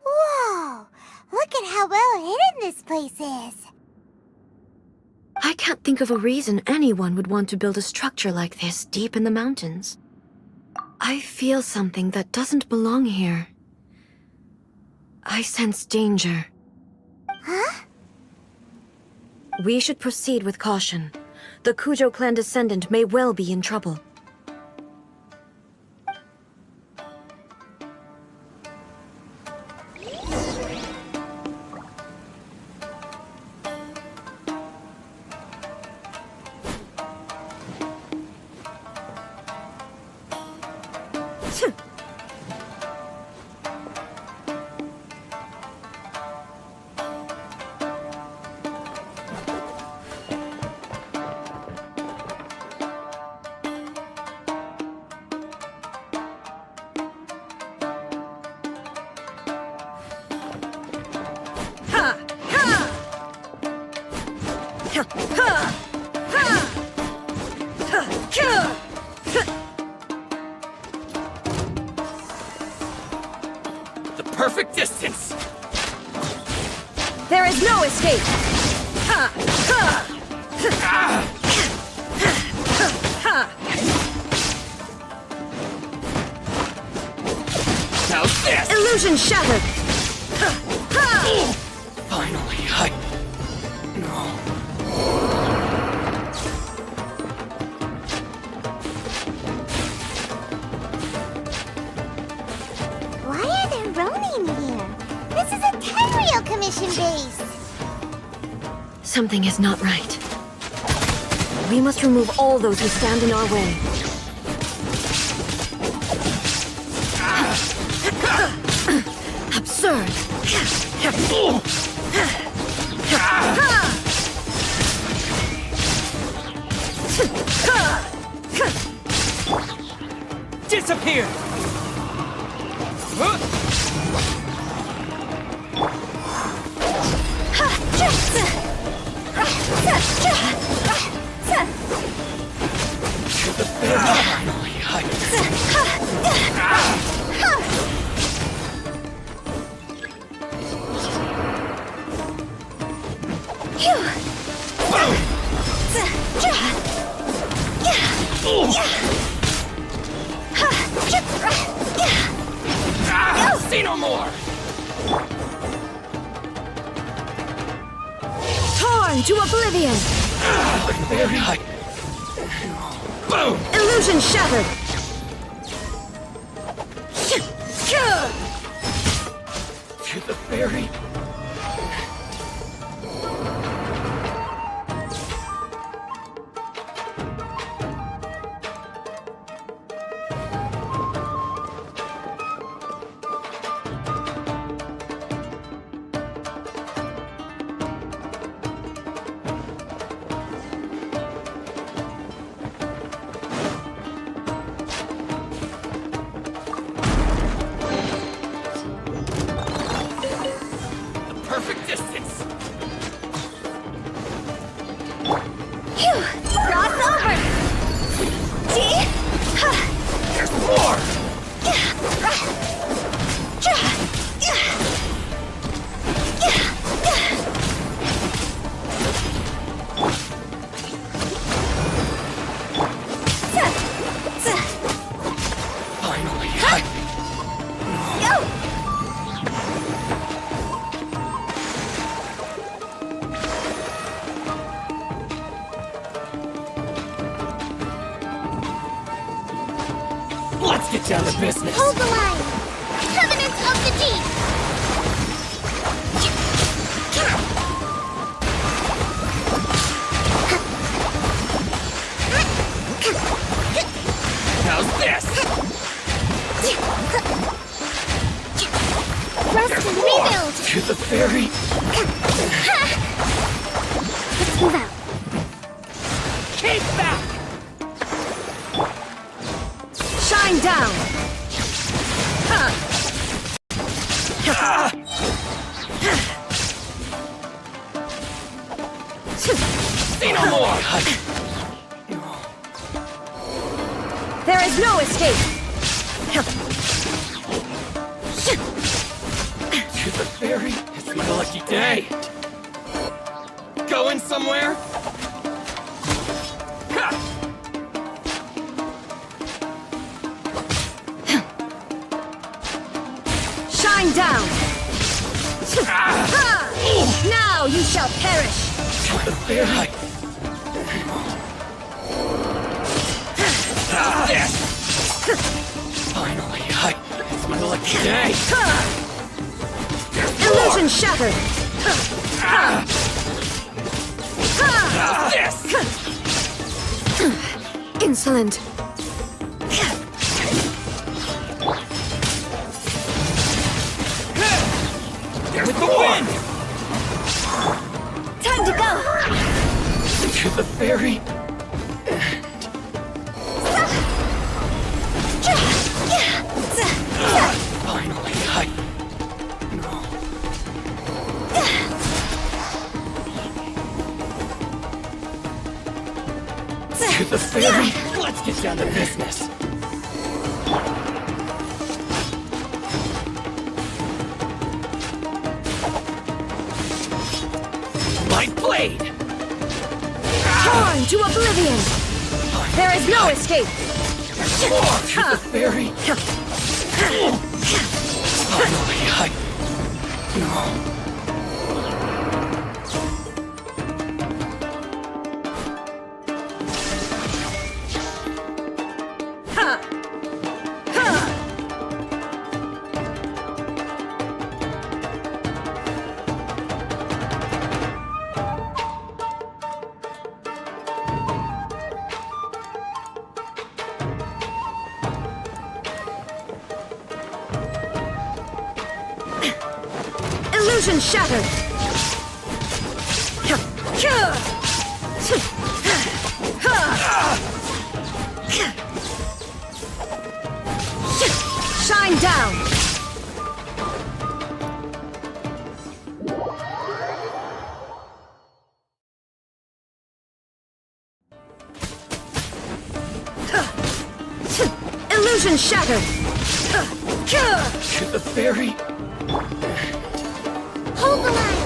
Whoa! Look at how well hidden this place is. I can't think of a reason anyone would want to build a structure like this deep in the mountains. I feel something that doesn't belong here. I sense danger. Huh? We should proceed with caution. The Kujo clan descendant may well be in trouble. The perfect distance! There is no escape! How's this? Illusion shattered! Finally, Why are there Ronin here? This is a Tenryou commission base. Something is not right. We must remove all those who stand in our way. Absurd! disappear! See no more! Torn to oblivion! Boom! Illusion shattered! To the fairy. Perfect distance! Phew! Cross over! See? There's more! Finally, let's get down to business! Hold the line! Covenant of the Deep! How's this? To the ferry. Let's move out. Keep back! Shine down! Say no more! There is no escape! To the ferry? It's my lucky day. Going somewhere? Ha! Shine down! Now you shall perish! To the ferry. Yes! Finally, it's my lucky day. Illusion shattered! Yes! Insolent! There's the wind! Time to go. To the ferry. Finally, to the ferry. Let's get down to business. My blade. Torn to oblivion! There is no escape! More to the ferry. Finally, Illusion shattered! Shine down! Illusion shattered! to the ferry. Hold the line.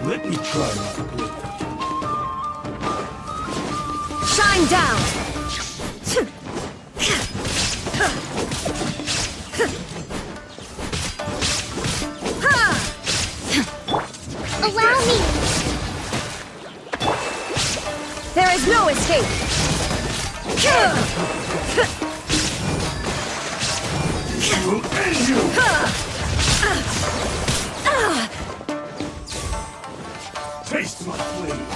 Let me try my blade. Shine down! Allow me. There is no escape! Will end you! Taste my blade.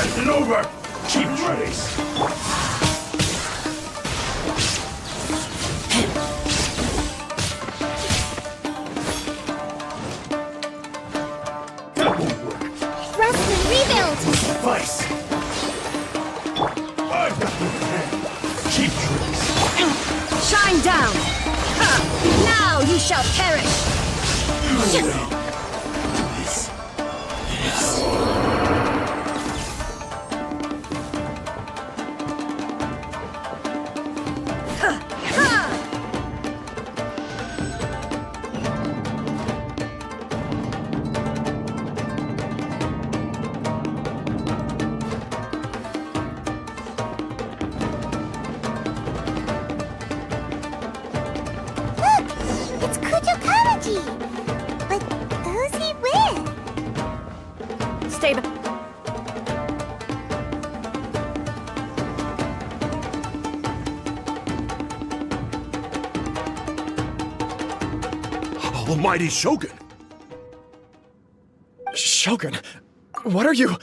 Isn't over. Keep trace. That won't work. Rest and rebuild. Suffice. I've got the plan. Keep trace. Shine down! Now you shall perish! This. Almighty Shogun! Shogun, what are you?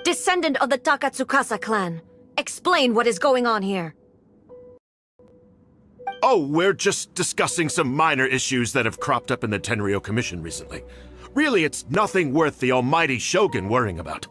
Descendant of the Takatsukasa clan, explain what is going on here. Oh, we're just discussing some minor issues that have cropped up in the Tenryou Commission recently. Really, it's nothing worth the Almighty Shogun worrying about.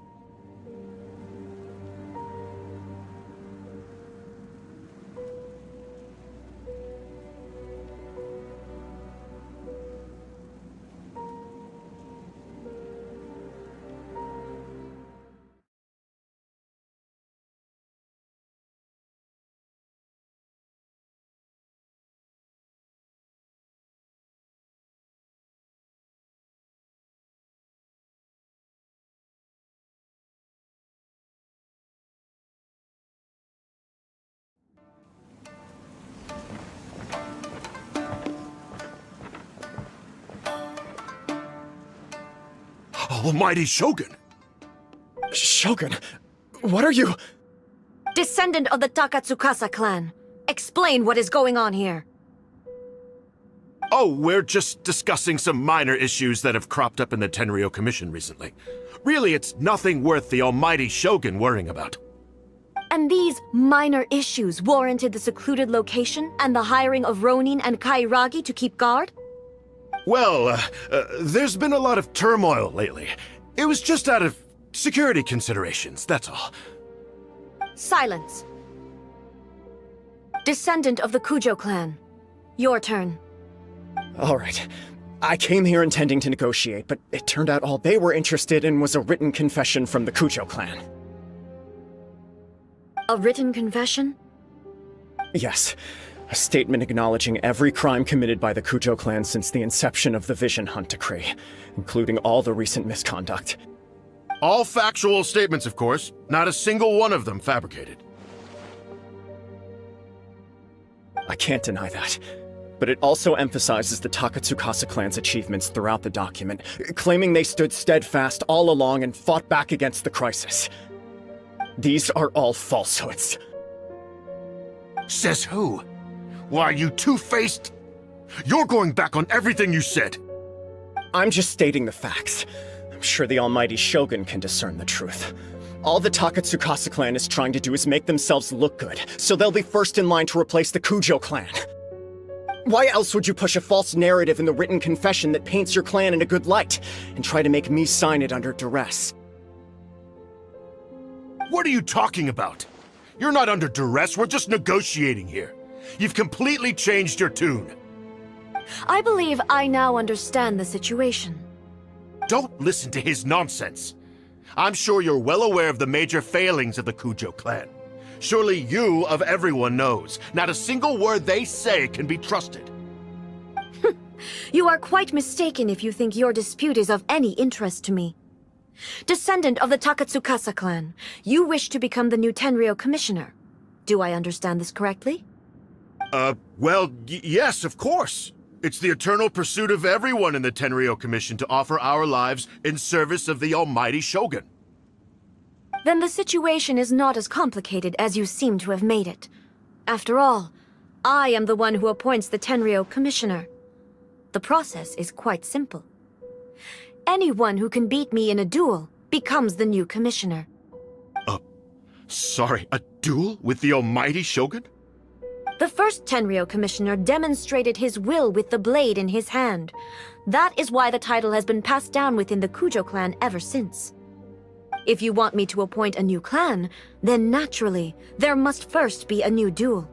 Almighty Shogun! Shogun, what are you? Descendant of the Takatsukasa clan, explain what is going on here. Oh, we're just discussing some minor issues that have cropped up in the Tenryou Commission recently. Really, it's nothing worth the Almighty Shogun worrying about. And these minor issues warranted the secluded location and the hiring of Ronin and Kairagi to keep guard? Well, there's been a lot of turmoil lately. It was just out of security considerations, that's all. Silence. Descendant of the Kujo clan, your turn. All right. I came here intending to negotiate, but it turned out all they were interested in was a written confession from the Kujo clan. A written confession? Yes. A statement acknowledging every crime committed by the Kujo clan since the inception of the Vision Hunt Decree, including all the recent misconduct. All factual statements, of course. Not a single one of them fabricated. I can't deny that. But it also emphasizes the Takatsukasa clan's achievements throughout the document, claiming they stood steadfast all along and fought back against the crisis. These are all falsehoods. Says who? Why, you two-faced... You're going back on everything you said. I'm just stating the facts. I'm sure the Almighty Shogun can discern the truth. All the Takatsukasa clan is trying to do is make themselves look good, so they'll be first in line to replace the Kujo clan. Why else would you push a false narrative in the written confession that paints your clan in a good light, and try to make me sign it under duress? What are you talking about? You're not under duress, we're just negotiating here. You've completely changed your tune. I believe I now understand the situation. Don't listen to his nonsense. I'm sure you're well aware of the major failings of the Kujo clan. Surely you, of everyone, knows. Not a single word they say can be trusted. You are quite mistaken if you think your dispute is of any interest to me. Descendant of the Takatsukasa clan, you wish to become the new Tenryou commissioner. Do I understand this correctly? Well, yes, of course. It's the eternal pursuit of everyone in the Tenryou Commission to offer our lives in service of the Almighty Shogun. Then the situation is not as complicated as you seem to have made it. After all, I am the one who appoints the Tenryou commissioner. The process is quite simple. Anyone who can beat me in a duel becomes the new commissioner. Sorry, a duel with the Almighty Shogun? The first Tenryou commissioner demonstrated his will with the blade in his hand. That is why the title has been passed down within the Kujo clan ever since. If you want me to appoint a new clan, then naturally, there must first be a new duel.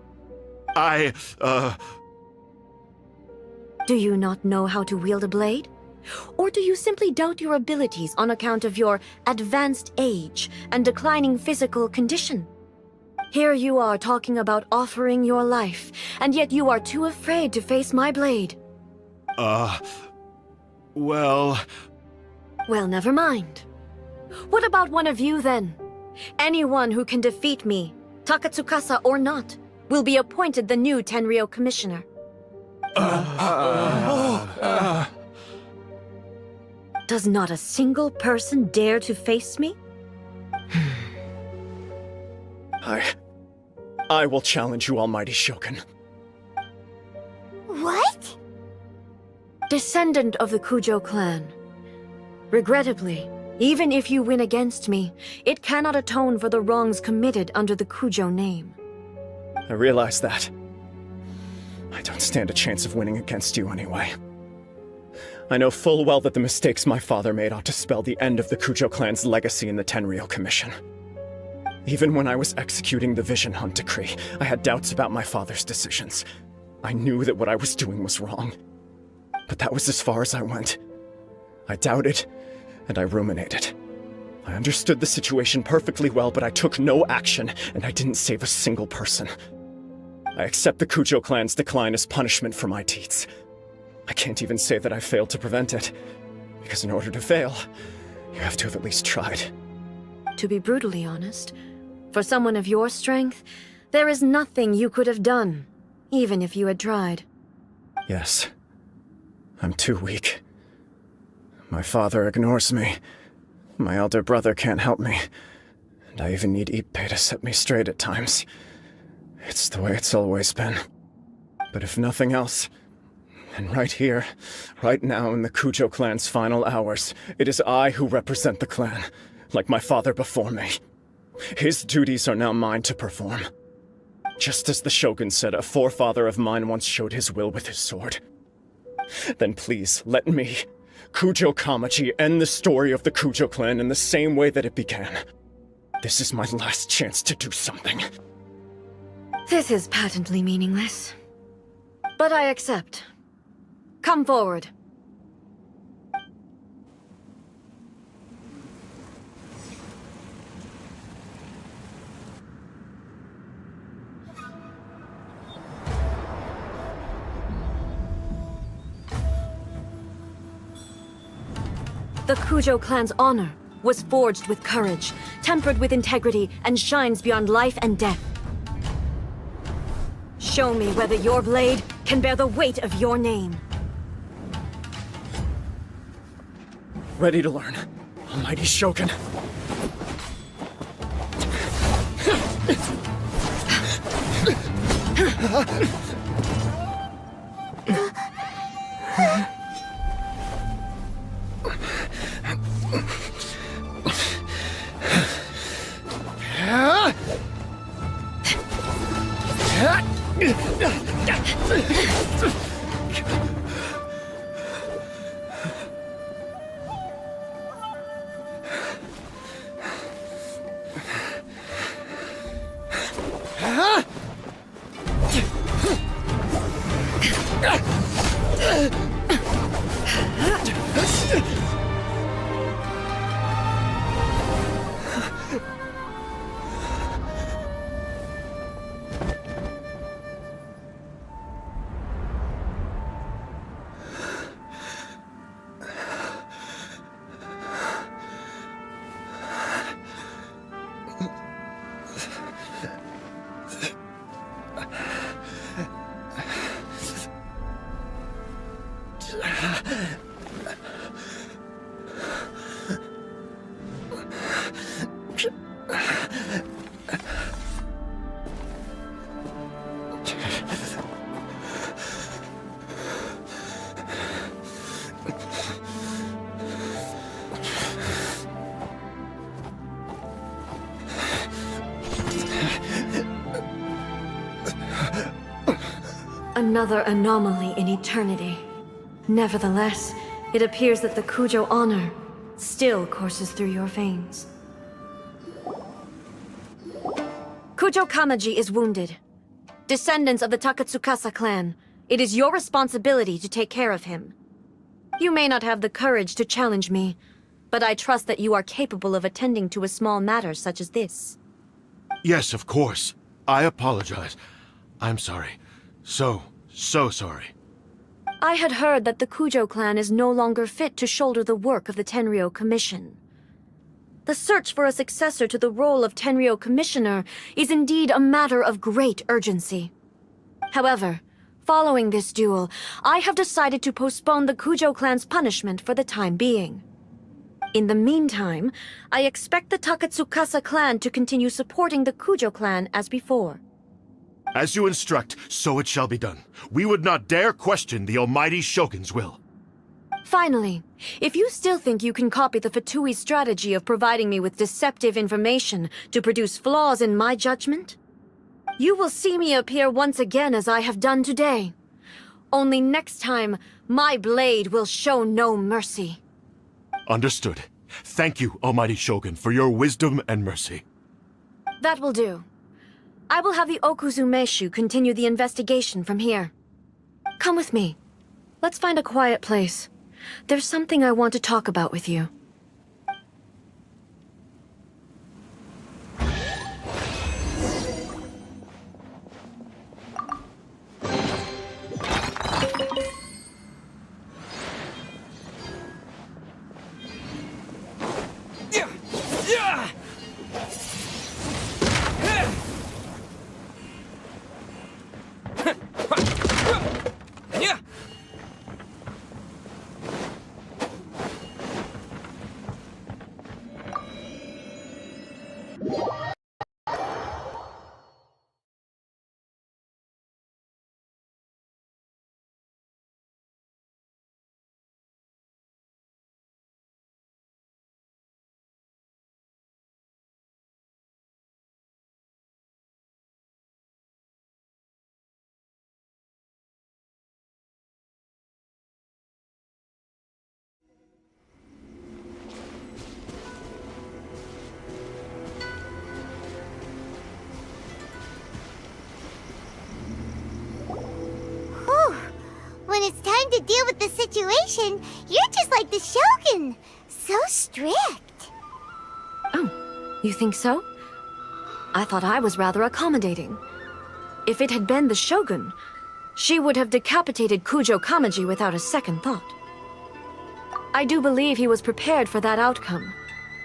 Do you not know how to wield a blade? Or do you simply doubt your abilities on account of your advanced age and declining physical condition? Here you are talking about offering your life, and yet you are too afraid to face my blade. Well, never mind. What about one of you, then? Anyone who can defeat me, Takatsukasa or not, will be appointed the new Tenryou commissioner. Does not a single person dare to face me? I will challenge you, Almighty Shogun. What? Descendant of the Kujo clan. Regrettably, even if you win against me, it cannot atone for the wrongs committed under the Kujo name. I realize that. I don't stand a chance of winning against you anyway. I know full well that the mistakes my father made ought to spell the end of the Kujo clan's legacy in the Tenryou Commission. Even when I was executing the Vision Hunt decree, I had doubts about my father's decisions. I knew that what I was doing was wrong. But that was as far as I went. I doubted, and I ruminated. I understood the situation perfectly well, but I took no action, and I didn't save a single person. I accept the Kujo clan's decline as punishment for my deeds. I can't even say that I failed to prevent it, because in order to fail, you have to have at least tried. To be brutally honest, for someone of your strength, there is nothing you could have done, even if you had tried. Yes. I'm too weak. My father ignores me. My elder brother can't help me. And I even need Ippei to set me straight at times. It's the way it's always been. But if nothing else, and right here, right now in the Kujo clan's final hours, it is I who represent the clan, like my father before me. His duties are now mine to perform. Just as the Shogun said a forefather of mine once showed his will with his sword. Then please, let me, Kujo Kamaji, end the story of the Kujo clan in the same way that it began. This is my last chance to do something. This is patently meaningless. But I accept. Come forward. The Kujo clan's honor was forged with courage, tempered with integrity, and shines beyond life and death. Show me whether your blade can bear the weight of your name. Ready to learn, Almighty Shogun. Another anomaly in eternity. Nevertheless, it appears that the Kujo honor still courses through your veins. Kujo Kamaji is wounded. Descendants of the Takatsukasa clan, it is your responsibility to take care of him. You may not have the courage to challenge me, but I trust that you are capable of attending to a small matter such as this. Yes, of course. I apologize. I'm sorry. So sorry. I had heard that the Kujo clan is no longer fit to shoulder the work of the Tenryou Commission. The search for a successor to the role of Tenryou Commissioner is indeed a matter of great urgency. However, following this duel, I have decided to postpone the Kujo clan's punishment for the time being. In the meantime, I expect the Takatsukasa clan to continue supporting the Kujo clan as before. As you instruct, so it shall be done. We would not dare question the Almighty Shogun's will. Finally, if you still think you can copy the Fatui strategy of providing me with deceptive information to produce flaws in my judgment, you will see me appear once again as I have done today. Only next time, my blade will show no mercy. Understood. Thank you, Almighty Shogun, for your wisdom and mercy. That will do. I will have the Okuzumeshu continue the investigation from here. Come with me. Let's find a quiet place. There's something I want to talk about with you. When it's time to deal with the situation, you're just like the Shogun. So strict. Oh, you think so? I thought I was rather accommodating. If it had been the Shogun, she would have decapitated Kujo Kamaji without a second thought. I do believe he was prepared for that outcome.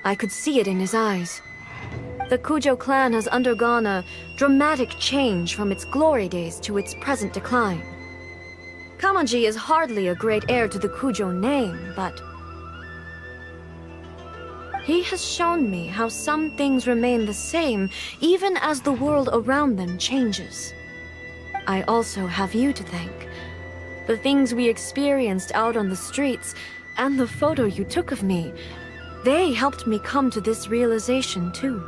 I could see it in his eyes. The Kujo clan has undergone a dramatic change from its glory days to its present decline. Kamaji is hardly a great heir to the Kujo name, but he has shown me how some things remain the same even as the world around them changes. I also have you to thank. The things we experienced out on the streets and the photo you took of me, they helped me come to this realization too.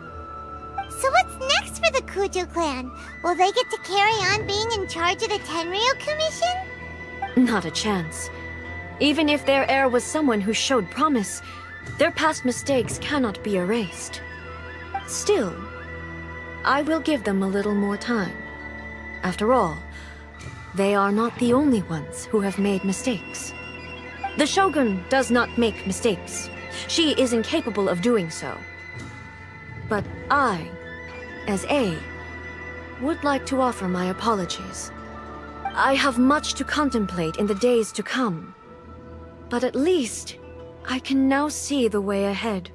So what's next for the Kujo clan? Will they get to carry on being in charge of the Tenryo Commission? Not a chance. Even if their heir was someone who showed promise, their past mistakes cannot be erased. Still, I will give them a little more time. After all, they are not the only ones who have made mistakes. The Shogun does not make mistakes. She is incapable of doing so. But I, as A, would like to offer my apologies. I have much to contemplate in the days to come, but at least I can now see the way ahead.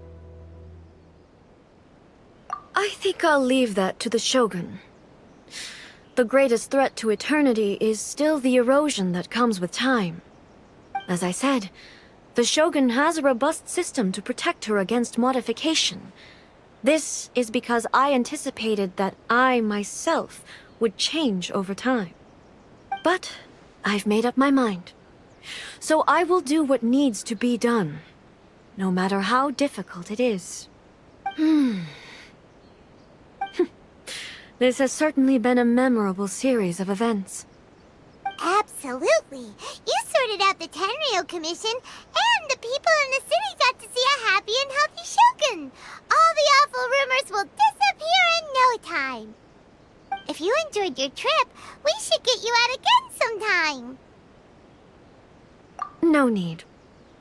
I think I'll leave that to the Shogun. The greatest threat to eternity is still the erosion that comes with time. As I said, the Shogun has a robust system to protect her against modification. This is because I anticipated that I myself would change over time. But I've made up my mind. So I will do what needs to be done, no matter how difficult it is. This has certainly been a memorable series of events. Absolutely. You sorted out the Tenryo Commission, and the people in the city got to see a happy and healthy Shogun. All the awful rumors will disappear in no time. If you enjoyed your trip, we should get you out again sometime. No need.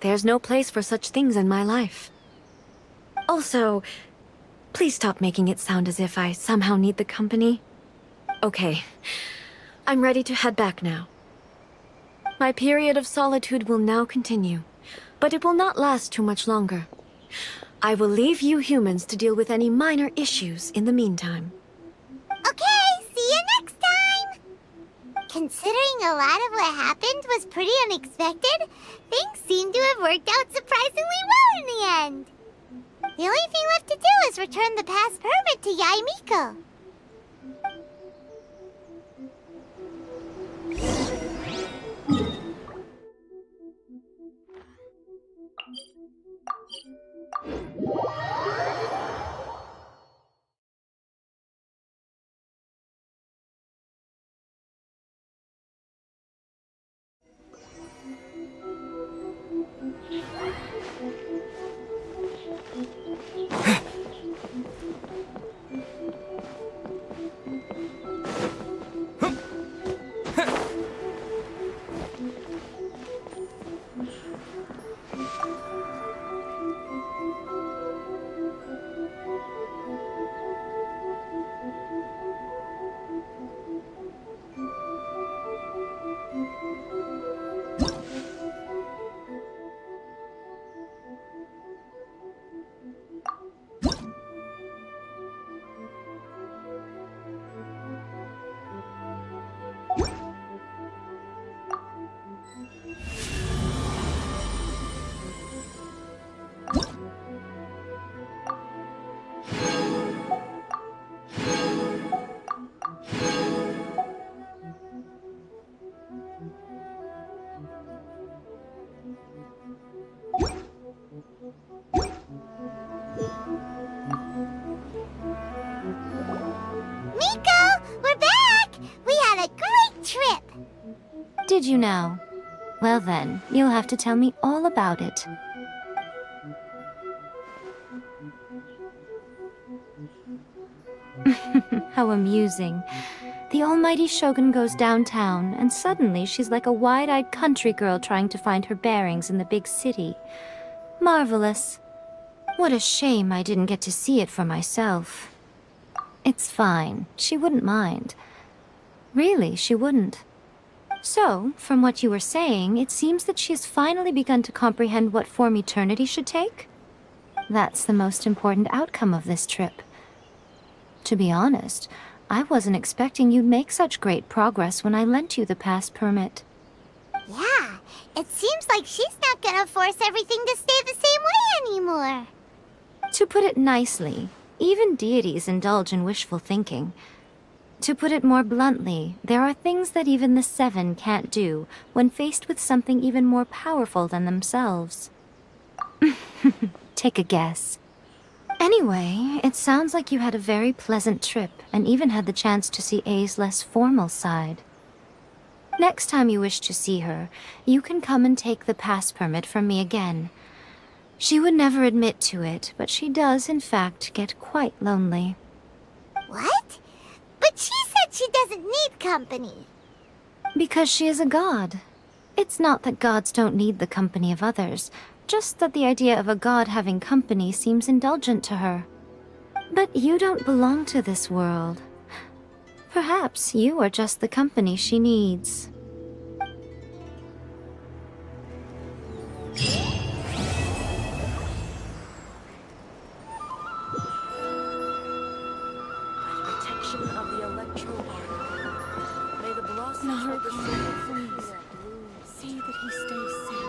There's no place for such things in my life. Also, please stop making it sound as if I somehow need the company. Okay, I'm ready to head back now. My period of solitude will now continue, but it will not last too much longer. I will leave you humans to deal with any minor issues in the meantime. Okay, see you next time! Considering a lot of what happened was pretty unexpected, things seem to have worked out surprisingly well in the end. The only thing left to do is return the past permit to Yaimiko. did you now? Well then, you'll have to tell me all about it. How amusing. The almighty Shogun goes downtown, and suddenly she's like a wide-eyed country girl trying to find her bearings in the big city. Marvelous. What a shame I didn't get to see it for myself. It's fine. She wouldn't mind. Really, she wouldn't. So, from what you were saying, it seems that she has finally begun to comprehend what form eternity should take? That's the most important outcome of this trip. To be honest, I wasn't expecting you'd make such great progress when I lent you the pass permit. Yeah, it seems like she's not gonna force everything to stay the same way anymore. To put it nicely, even deities indulge in wishful thinking. To put it more bluntly, there are things that even the Seven can't do when faced with something even more powerful than themselves. Take a guess. Anyway, it sounds like you had a very pleasant trip and even had the chance to see A's less formal side. Next time you wish to see her, you can come and take the pass permit from me again. She would never admit to it, but she does, in fact, get quite lonely. What? But she said she doesn't need company. Because she is a god. It's not that gods don't need the company of others, just that the idea of a god having company seems indulgent to her. But you don't belong to this world. Perhaps you are just the company she needs. Protection of the electro arc. May the blossoms of the soul please see that he stays safe.